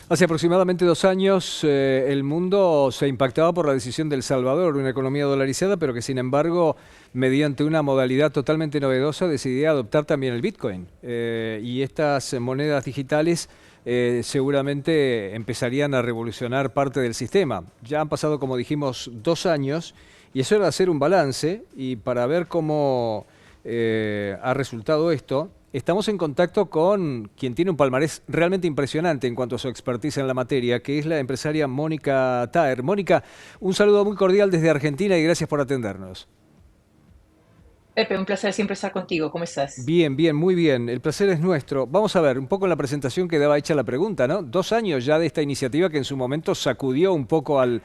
Hace aproximadamente 2 años el mundo se impactaba por la decisión de El Salvador, una economía dolarizada, pero que sin embargo, mediante una modalidad totalmente novedosa, decidía adoptar también el Bitcoin. Y estas monedas digitales seguramente empezarían a revolucionar parte del sistema. Ya han pasado, como dijimos, 2 años y es hora de hacer un balance y para ver cómo ha resultado esto. Estamos en contacto con quien tiene un palmarés realmente impresionante en cuanto a su expertise en la materia, que es la empresaria Mónica Taer. Mónica, un saludo muy cordial desde Argentina y gracias por atendernos. Pepe, un placer siempre estar contigo. ¿Cómo estás? Bien, bien, muy bien. El placer es nuestro. Vamos a ver, un poco en la presentación quedaba hecha la pregunta, ¿no? 2 años ya de esta iniciativa que en su momento sacudió un poco al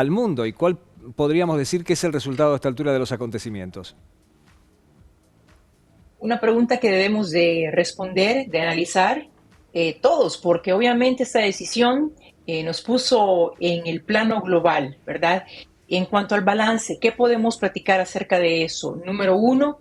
mundo. ¿Y cuál podríamos decir que es el resultado a esta altura de los acontecimientos? Una pregunta que debemos de responder, de analizar todos, porque obviamente esta decisión nos puso en el plano global, ¿verdad? En cuanto al balance, ¿qué podemos platicar acerca de eso? Número uno,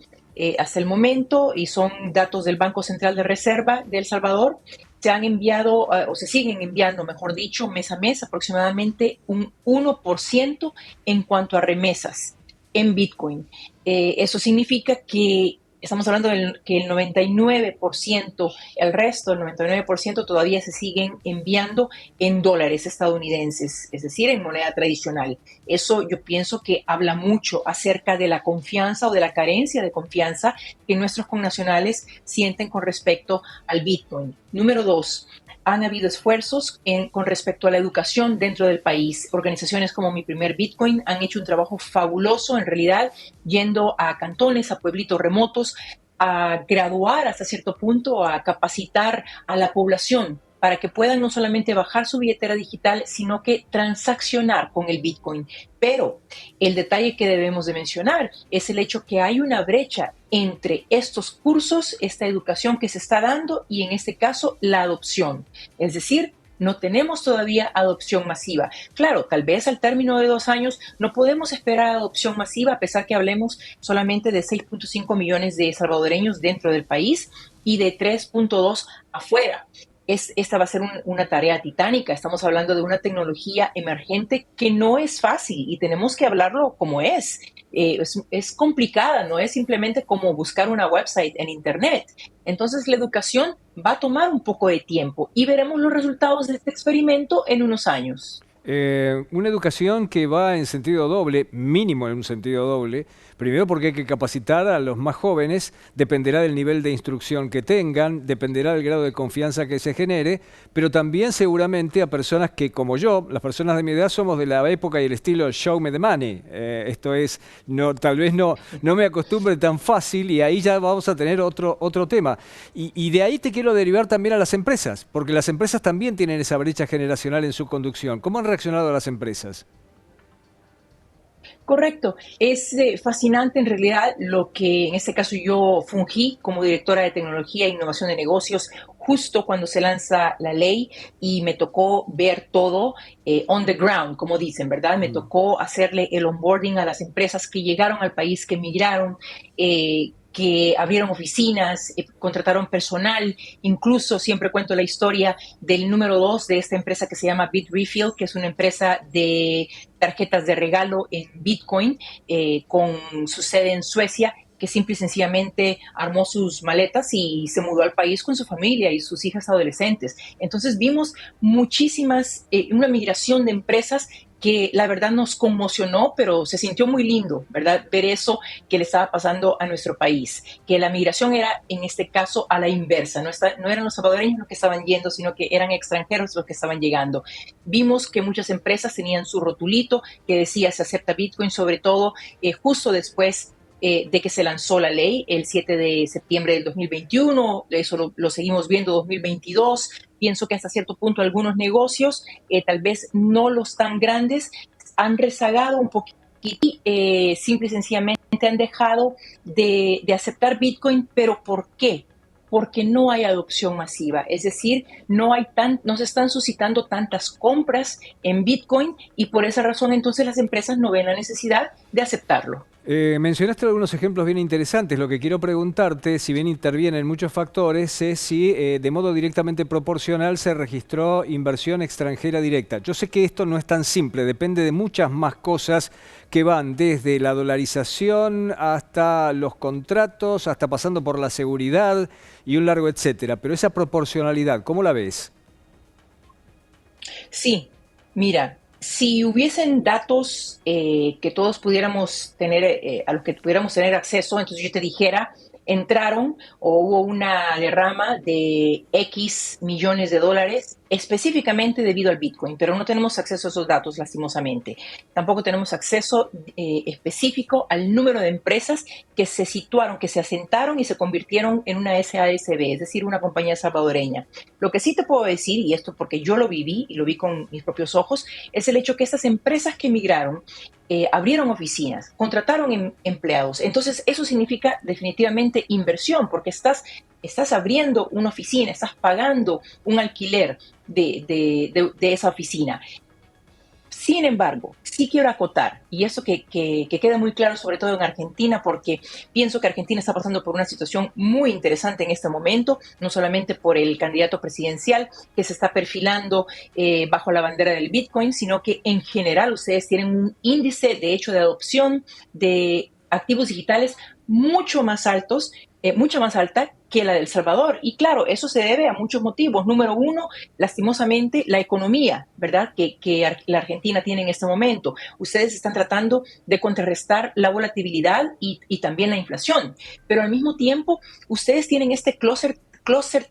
hasta el momento, y son datos del Banco Central de Reserva de El Salvador, se han enviado, o se siguen enviando, mejor dicho, mes a mes, aproximadamente un 1% en cuanto a remesas en Bitcoin. Eso significa que estamos hablando del que el 99%, el resto, el 99% todavía se siguen enviando en dólares estadounidenses, es decir, en moneda tradicional. Eso yo pienso que habla mucho acerca de la confianza o de la carencia de confianza que nuestros connacionales sienten con respecto al Bitcoin. Número dos, han habido esfuerzos con respecto a la educación dentro del país. Organizaciones como Mi Primer Bitcoin han hecho un trabajo fabuloso, en realidad, yendo a cantones, a pueblitos remotos, a graduar hasta cierto punto, a capacitar a la población para que puedan no solamente bajar su billetera digital, sino que transaccionar con el Bitcoin. Pero el detalle que debemos de mencionar es el hecho que hay una brecha entre estos cursos, esta educación que se está dando y en este caso la adopción. Es decir, no tenemos todavía adopción masiva. Claro, tal vez al término de 2 años no podemos esperar adopción masiva, a pesar que hablemos solamente de 6.5 millones de salvadoreños dentro del país y de 3.2 afuera. Esta va a ser una tarea titánica. Estamos hablando de una tecnología emergente que no es fácil y tenemos que hablarlo como es. Es complicada, no es simplemente como buscar una website en Internet. Entonces la educación va a tomar un poco de tiempo y veremos los resultados de este experimento en unos años. Una educación que va en sentido doble, mínimo en un sentido doble. Primero porque hay que capacitar a los más jóvenes, dependerá del nivel de instrucción que tengan, dependerá del grado de confianza que se genere, pero también seguramente a personas que, como yo, las personas de mi edad somos de la época y el estilo show me the money. Esto es, no, tal vez no me acostumbre tan fácil y ahí ya vamos a tener otro tema. Y de ahí te quiero derivar también a las empresas, porque las empresas también tienen esa brecha generacional en su conducción. ¿Cómo han reaccionado las empresas? Correcto, es fascinante en realidad lo que en este caso yo fungí como directora de tecnología e innovación de negocios justo cuando se lanza la ley y me tocó ver todo on the ground, como dicen, ¿verdad? Me Mm. tocó hacerle el onboarding a las empresas que llegaron al país, que migraron, que abrieron oficinas, contrataron personal, incluso siempre cuento la historia del número dos de esta empresa que se llama BitRefill, que es una empresa de tarjetas de regalo en Bitcoin, con su sede en Suecia, que simple y sencillamente armó sus maletas y se mudó al país con su familia y sus hijas adolescentes. Entonces vimos una migración de empresas que la verdad nos conmocionó, pero se sintió muy lindo, ¿verdad? Ver eso que le estaba pasando a nuestro país, que la migración era en este caso a la inversa, no eran los salvadoreños los que estaban yendo, sino que eran extranjeros los que estaban llegando. Vimos que muchas empresas tenían su rotulito que decía se acepta Bitcoin, sobre todo justo después de que se lanzó la ley el 7 de septiembre del 2021, eso lo seguimos viendo 2022. Pienso que hasta cierto punto algunos negocios, tal vez no los tan grandes, han rezagado un poquito y simple y sencillamente han dejado de aceptar Bitcoin, pero ¿por qué? Porque no hay adopción masiva, es decir, no se están suscitando tantas compras en Bitcoin y por esa razón entonces las empresas no ven la necesidad de aceptarlo. Mencionaste algunos ejemplos bien interesantes. Lo que quiero preguntarte, si bien intervienen muchos factores, es si de modo directamente proporcional se registró inversión extranjera directa. Yo sé que esto no es tan simple, depende de muchas más cosas que van desde la dolarización hasta los contratos, hasta pasando por la seguridad y un largo etcétera. Pero esa proporcionalidad, ¿cómo la ves? Sí, mira, si hubiesen datos que todos pudiéramos tener, a los que pudiéramos tener acceso, entonces yo te dijera, entraron o hubo una derrama de X millones de dólares específicamente debido al Bitcoin, pero no tenemos acceso a esos datos lastimosamente. Tampoco tenemos acceso específico al número de empresas que se situaron, que se asentaron y se convirtieron en una SASB, es decir, una compañía salvadoreña. Lo que sí te puedo decir, y esto porque yo lo viví y lo vi con mis propios ojos, es el hecho que estas empresas que emigraron abrieron oficinas, contrataron empleados. Entonces, eso significa definitivamente inversión, porque estás abriendo una oficina, estás pagando un alquiler de esa oficina. Sin embargo, sí quiero acotar, y eso que quede muy claro, sobre todo en Argentina, porque pienso que Argentina está pasando por una situación muy interesante en este momento, no solamente por el candidato presidencial que se está perfilando bajo la bandera del Bitcoin, sino que en general ustedes tienen un índice, de hecho, de adopción de activos digitales mucho más altos, mucho más alta que la de El Salvador. Y claro, eso se debe a muchos motivos. Número uno, lastimosamente, la economía, ¿verdad? Que la Argentina tiene en este momento. Ustedes están tratando de contrarrestar la volatilidad y también la inflación, pero al mismo tiempo, ustedes tienen este clúster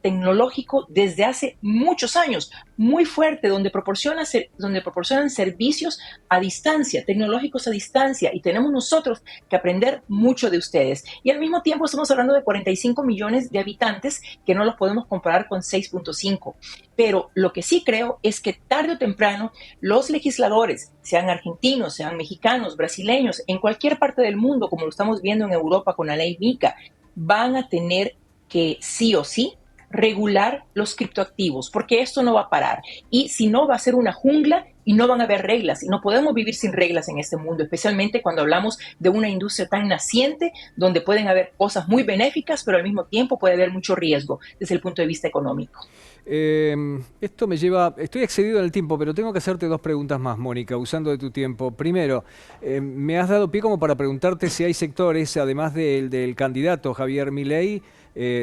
tecnológico desde hace muchos años, muy fuerte, donde proporcionan servicios a distancia, tecnológicos a distancia, y tenemos nosotros que aprender mucho de ustedes. Y al mismo tiempo estamos hablando de 45 millones de habitantes que no los podemos comparar con 6.5. Pero lo que sí creo es que tarde o temprano los legisladores, sean argentinos, sean mexicanos, brasileños, en cualquier parte del mundo, como lo estamos viendo en Europa con la ley MiCA, van a tener que sí o sí regular los criptoactivos, porque esto no va a parar. Y si no, va a ser una jungla y no van a haber reglas. Y no podemos vivir sin reglas en este mundo, especialmente cuando hablamos de una industria tan naciente, donde pueden haber cosas muy benéficas, pero al mismo tiempo puede haber mucho riesgo desde el punto de vista económico. Esto me lleva, estoy excedido en el tiempo, pero tengo que hacerte dos preguntas más, Mónica, usando de tu tiempo. Primero, me has dado pie como para preguntarte si hay sectores, además del candidato Javier Milei,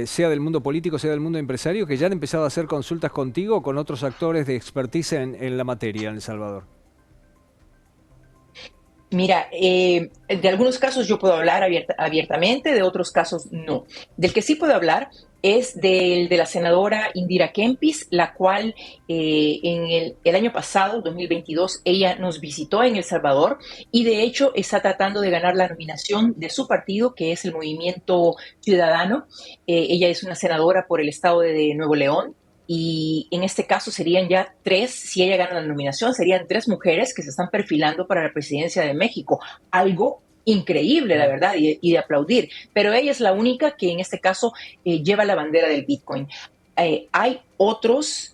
sea del mundo político, sea del mundo empresario, que ya han empezado a hacer consultas contigo o con otros actores de expertise en la materia en El Salvador. Mira, de algunos casos yo puedo hablar abiertamente, de otros casos no. Del que sí puedo hablar es del de la senadora Indira Kempis, la cual en el año pasado, 2022, ella nos visitó en El Salvador y de hecho está tratando de ganar la nominación de su partido, que es el Movimiento Ciudadano. Ella es una senadora por el estado de Nuevo León. Y en este caso serían ya tres, si ella gana la nominación, serían tres mujeres que se están perfilando para la presidencia de México. Algo increíble, la Claro. verdad, y de aplaudir. Pero ella es la única que en este caso lleva la bandera del Bitcoin. Hay otros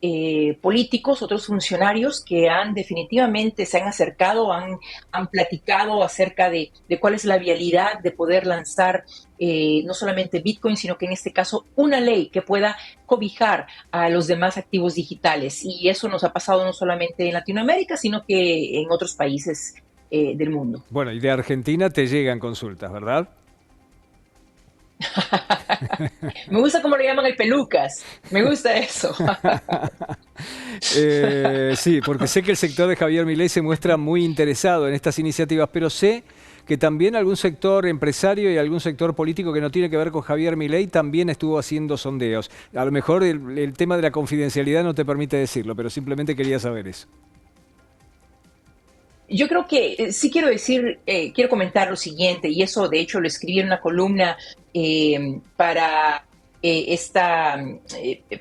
políticos, otros funcionarios que han definitivamente se han acercado, han platicado acerca de cuál es la vialidad de poder lanzar no solamente Bitcoin, sino que en este caso una ley que pueda cobijar a los demás activos digitales. Y eso nos ha pasado no solamente en Latinoamérica, sino que en otros países del mundo. Bueno, y de Argentina te llegan consultas, ¿verdad? Me gusta cómo lo llaman el pelucas. Me gusta eso. Sí, porque sé que el sector de Javier Milei se muestra muy interesado en estas iniciativas, pero sé que también algún sector empresario y algún sector político que no tiene que ver con Javier Milei también estuvo haciendo sondeos. A lo mejor el tema de la confidencialidad no te permite decirlo, pero simplemente quería saber eso. Yo creo que sí quiero decir, quiero comentar lo siguiente, y eso de hecho lo escribí en una columna para,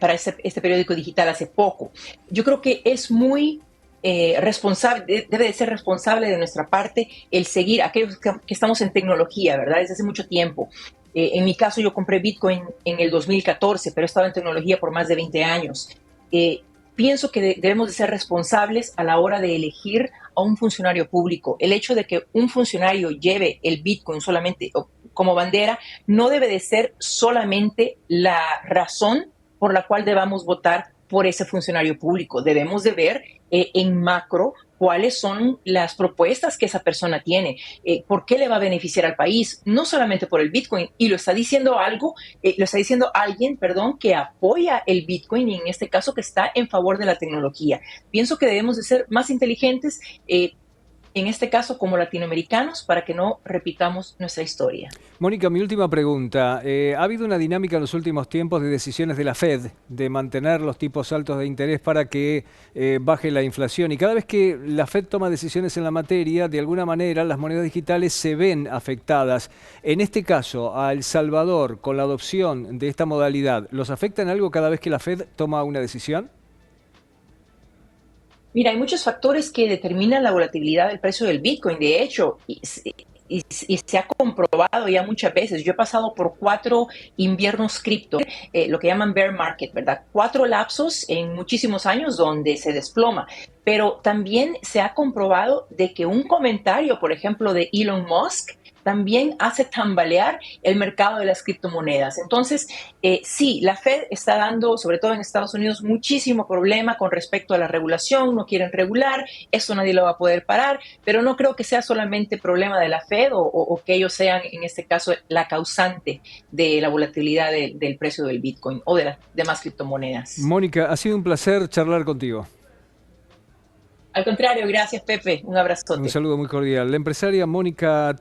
para este periódico digital hace poco. Yo creo que es muy responsable, debe de ser responsable de nuestra parte el seguir aquellos que estamos en tecnología, ¿verdad? Desde hace mucho tiempo. En mi caso yo compré Bitcoin en el 2014, pero he estado en tecnología por más de 20 años. Eh, pienso que debemos de ser responsables a la hora de elegir a un funcionario público. El hecho de que un funcionario lleve el Bitcoin solamente como bandera no debe de ser solamente la razón por la cual debamos votar por ese funcionario público. Debemos de ver en macro cuáles son las propuestas que esa persona tiene, por qué le va a beneficiar al país, no solamente por el Bitcoin, y lo está diciendo lo está diciendo alguien, perdón, que apoya el Bitcoin y en este caso que está en favor de la tecnología. Pienso que debemos de ser más inteligentes, en este caso como latinoamericanos, para que no repitamos nuestra historia. Mónica, mi última pregunta. Ha habido una dinámica en los últimos tiempos de decisiones de la Fed de mantener los tipos altos de interés para que baje la inflación. Y cada vez que la Fed toma decisiones en la materia, de alguna manera las monedas digitales se ven afectadas. En este caso, a El Salvador, con la adopción de esta modalidad, ¿los afecta en algo cada vez que la Fed toma una decisión? Mira, hay muchos factores que determinan la volatilidad del precio del Bitcoin. De hecho, y se ha comprobado ya muchas veces. Yo he pasado por 4 inviernos cripto, lo que llaman bear market, ¿verdad? 4 lapsos en muchísimos años donde se desploma. Pero también se ha comprobado de que un comentario, por ejemplo, de Elon Musk, también hace tambalear el mercado de las criptomonedas. Entonces, sí, la Fed está dando, sobre todo en Estados Unidos, muchísimo problema con respecto a la regulación. No quieren regular, eso nadie lo va a poder parar, pero no creo que sea solamente problema de la Fed o que ellos sean, en este caso, la causante de la volatilidad del precio del Bitcoin o de las demás criptomonedas. Mónica, ha sido un placer charlar contigo. Al contrario, gracias, Pepe. Un Un abrazote. saludo muy cordial. La empresaria Mónica